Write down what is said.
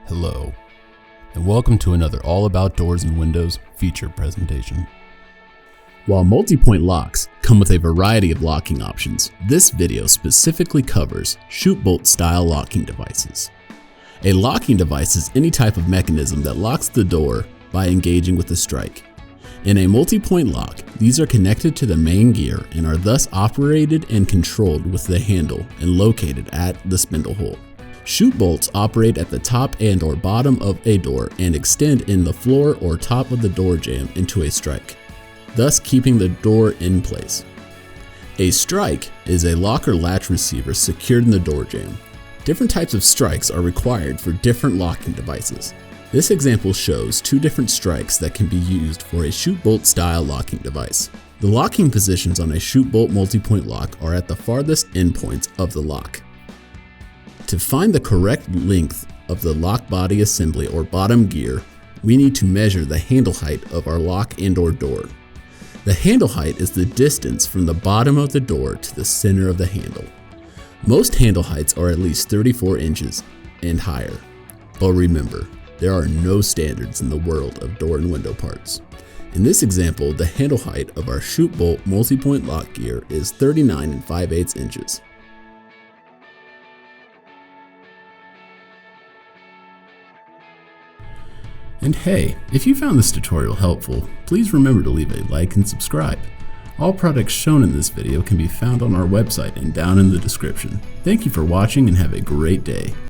Hello, and welcome to another All About Doors and Windows feature presentation. While multi-point locks come with a variety of locking options, this video specifically covers Shootbolt-style locking devices. A locking device is any type of mechanism that locks the door by engaging with a strike. In a multi-point lock, these are connected to the main gear and are thus operated and controlled with the handle and located at the spindle hole. Shoot bolts operate at the top and or bottom of a door and extend in the floor or top of the door jamb into a strike, thus keeping the door in place. A strike is a lock or latch receiver secured in the door jamb. Different types of strikes are required for different locking devices. This example shows two different strikes that can be used for a Shootbolt-style locking device. The locking positions on a Shootbolt multi-point lock are at the farthest endpoints of the lock. To find the correct length of the lock body assembly or bottom gear, we need to measure the handle height of our lock and/or door. The handle height is the distance from the bottom of the door to the center of the handle. Most handle heights are at least 34 inches and higher, but remember, there are no standards in the world of door and window parts. In this example, the handle height of our Shootbolt multi-point lock gear is 39 5/8 inches. And hey, if you found this tutorial helpful, please remember to leave a like and subscribe. All products shown in this video can be found on our website and down in the description. Thank you for watching and have a great day.